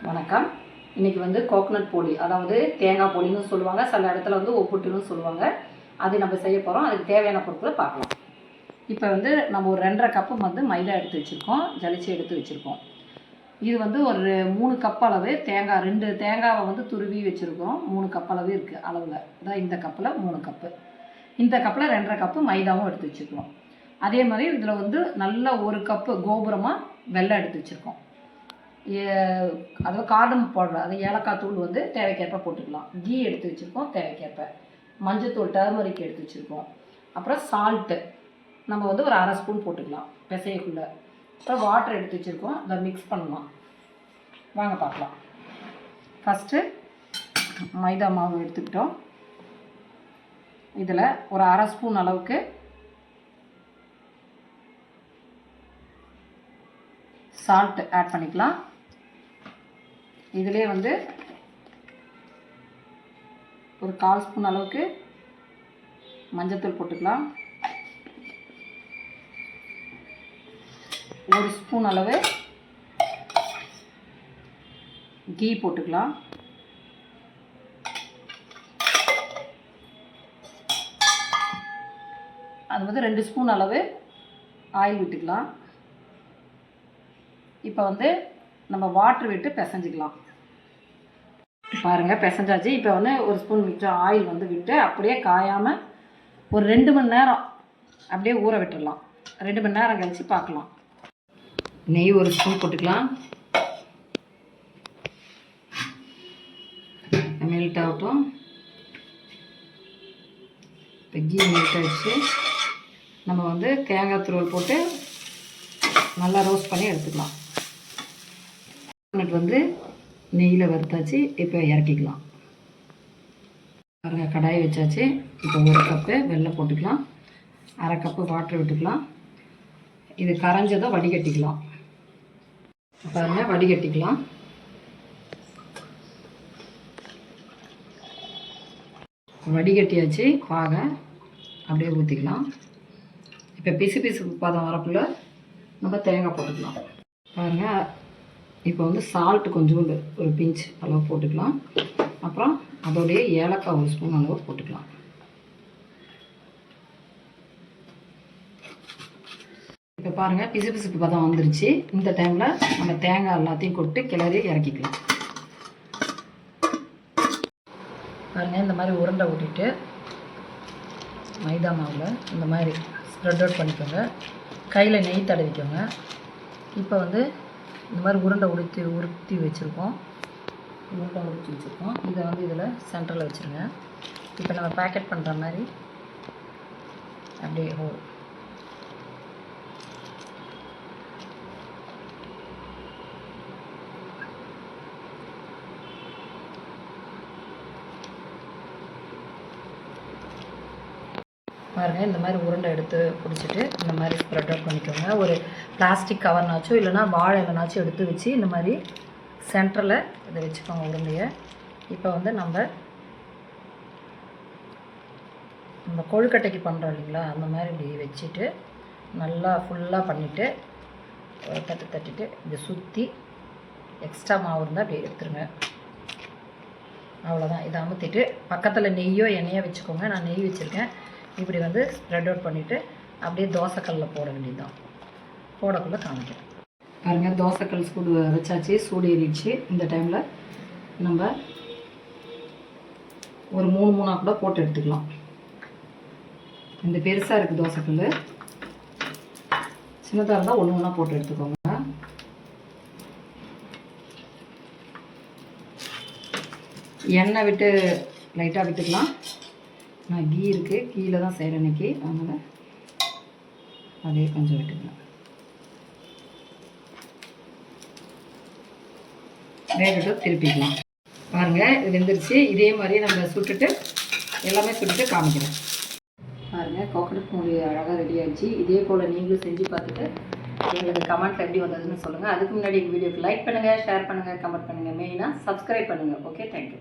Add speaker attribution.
Speaker 1: வணக்கம். இன்றைக்கி வந்து கோகனட் போலி, அதாவது தேங்காய் போலின்னு சொல்லுவாங்க, சில இடத்துல வந்து ஒப்புட்டுன்னு சொல்லுவாங்க. அது நம்ம செய்ய போகிறோம். அதுக்கு தேவையான பொருட்களை பார்க்கலாம். இப்போ வந்து நம்ம ஒரு 2.5 கப்பு வந்து மைதா எடுத்து வச்சுருக்கோம், ஜலிச்சு எடுத்து வச்சுருக்கோம். இது வந்து ஒரு 3 கப் அளவு தேங்காய், 2 தேங்காவை வந்து துருவி வச்சுருக்கோம். 3 கப் அளவு இருக்குது அளவில். அதான் இந்த கப்பில் 3 கப்பு. இந்த கப்பில் 2.5 கப்பு மைதாவும் எடுத்து வச்சுருக்கோம். அதே மாதிரி இதில் வந்து நல்ல 1 கப்பு கோபுரமாக வெல்லம் எடுத்து வச்சுருக்கோம். அதாவது கார்டம் பவுடர், அது ஏலக்காய் தூள் வந்து தேவைக்கேற்ப போட்டுக்கலாம். கீ எடுத்து வச்சுருக்கோம் தேவைக்கேற்ப. மஞ்சத்தூள் டர்மரிக் எடுத்து வச்சுருக்கோம். அப்புறம் சால்ட்டு நம்ம வந்து ஒரு 1/2 ஸ்பூன் போட்டுக்கலாம் பிசையக்குள்ளே. அப்புறம் வாட்டர் எடுத்து வச்சுருக்கோம், அதை மிக்ஸ் பண்ணலாம். வாங்க பார்க்கலாம். ஃபஸ்ட்டு மைதா மாவு எடுத்துக்கிட்டோம். இதில் ஒரு 1/2 ஸ்பூன் அளவுக்கு சால்ட்டு ஆட் பண்ணிக்கலாம். இதிலே வந்து ஒரு 1/4 ஸ்பூன் அளவுக்கு மஞ்சத்தூள் போட்டுக்கலாம். 1 ஸ்பூன் அளவு கீ போட்டுக்கலாம். அது வந்து 2 ஸ்பூன் அளவு ஆயில் விட்டுக்கலாம். இப்போ வந்து நம்ம வாட்டர் விட்டு பிசைஞ்சிக்கலாம். பாருங்கள், பிசைஞ்சாச்சு. இப்போ வந்து 1 ஸ்பூன் மிச்சம் ஆயில் வந்து விட்டு அப்படியே காயாமல் ஒரு 2 மணி நேரம் அப்படியே ஊற விட்டுடலாம். 2 மணி நேரம் கழித்து பார்க்கலாம். நெய் 1 ஸ்பூன் போட்டுக்கலாம். மெல்ட் ஆகட்டும். இப்போ கீ மெல்ட் ஆகிடுச்சு. நம்ம வந்து தேங்காய் துருவல் போட்டு நல்லா ரோஸ்ட் பண்ணி எடுத்துக்கலாம். வந்து நெய்யில் வறுத்தாச்சு. இப்போ இறக்கிக்கலாம். பாருங்கள், கடாயை வச்சாச்சு. இப்போ 1 கப்பு வெல்லம் போட்டுக்கலாம். 1/2 கப்பு வாட்டர் விட்டுக்கலாம். இது கரைஞ்சதை வடிகட்டிக்கலாம். பாருங்கள், வடிகட்டிக்கலாம். வடிகட்டியாச்சு. பாகை அப்படியே ஊற்றிக்கலாம். இப்போ பிசு பிசு பதம் வரக்குள்ள நம்ம தேங்காய் போட்டுக்கலாம். பாருங்கள், இப்போ வந்து சால்ட்டு கொஞ்சோண்டு ஒரு பிஞ்ச் அளவு போட்டுக்கலாம். அப்புறம் அதோடைய ஏலக்காய் 1 ஸ்பூன் அளவு போட்டுக்கலாம். இப்போ பாருங்கள், பிசு பிசுப்பு பதம் வந்துருச்சு. இந்த டைமில் நம்ம தேங்காய் எல்லாத்தையும் கொட்டு கிளறி இறக்கிக்கலாம். பாருங்கள், இந்த மாதிரி உருண்டை ஊட்டிட்டு மைதா மாவில் இந்த மாதிரி ஸ்ப்ரெட் அவுட் பண்ணிக்கோங்க. கையில் நெய் தடவிக்கோங்க. இப்போ வந்து இந்த மாதிரி உருண்டை உருட்டி வச்சுருக்கோம். இதை வந்து இதில் சென்டரில் வச்சுருங்க. இப்போ நம்ம பேக்கெட் பண்ணுற மாதிரி அப்படியே பாருங்கள், இந்த மாதிரி உருண்டை எடுத்து பிடிச்சிட்டு இந்த மாதிரி ஸ்ப்ரெட் அவுட் பண்ணிக்கோங்க. ஒரு பிளாஸ்டிக் கவர்னாச்சும் இல்லைனா வாழை இலைனாச்சும் எடுத்து வச்சு இந்த மாதிரி சென்டரில் இதை வச்சுக்கோங்க உருண்டையை. இப்போ வந்து நம்ம கொழுக்கட்டைக்கு பண்ணுறோம் இல்லைங்களா, அந்த மாதிரி இப்படி வச்சுட்டு நல்லா ஃபுல்லாக பண்ணிவிட்டு தட்டிட்டு இதை சுற்றி எக்ஸ்ட்ரா மாவு இருந்தால் அப்படி எடுத்துருங்க. அவ்வளோதான். இதை அமுத்திட்டு பக்கத்தில் நெய்யோ எண்ணெயோ வச்சுக்கோங்க. நான் நெய் வச்சுருக்கேன். இப்படி வந்து ஸ்ப்ரெட் அவுட் பண்ணிவிட்டு அப்படியே தோசைக்கல்லில் போட வேண்டியது தான். போடக்குள்ளே காமிக்கிறேன். பாருங்கள், தோசைக்கல் சூடு வச்சாச்சு. சூடு ஏறிடுச்சு. இந்த டைமில் நம்ம ஒரு 3 கூட போட்டு எடுத்துக்கலாம். இந்த பெருசாக இருக்குது தோசைக்கல். சின்னதாக இருந்தால் 1 போட்டு எடுத்துக்கோங்க. எண்ணெய் விட்டு லைட்டாக விட்டுக்கலாம். நான் கீ இருக்குது, கீழே தான் செய்கிறேன் இன்றைக்கி, அதனால் அதே கொஞ்சம் விட்டுக்கலாம். வேகட்டும், திருப்பிக்கலாம். பாருங்கள், இது வெந்துருச்சு. இதே மாதிரி நம்ம சுட்டுட்டு எல்லாமே சுட்டுட்டு காமிக்கிறேன். பாருங்கள், கோகனட் மூலி அழகாக ரெடி ஆகிடுச்சு. இதே போல் நீங்களும் செஞ்சு பார்த்துட்டு எங்களுக்கு கமெண்ட்டில் எப்படி வந்ததுன்னு சொல்லுங்கள். அதுக்கு முன்னாடி எங்கள் வீடியோக்கு லைக் பண்ணுங்கள், ஷேர் பண்ணுங்கள், கமெண்ட் பண்ணுங்கள். மெயினாக சப்ஸ்கிரைப் பண்ணுங்கள். Okay, thank you.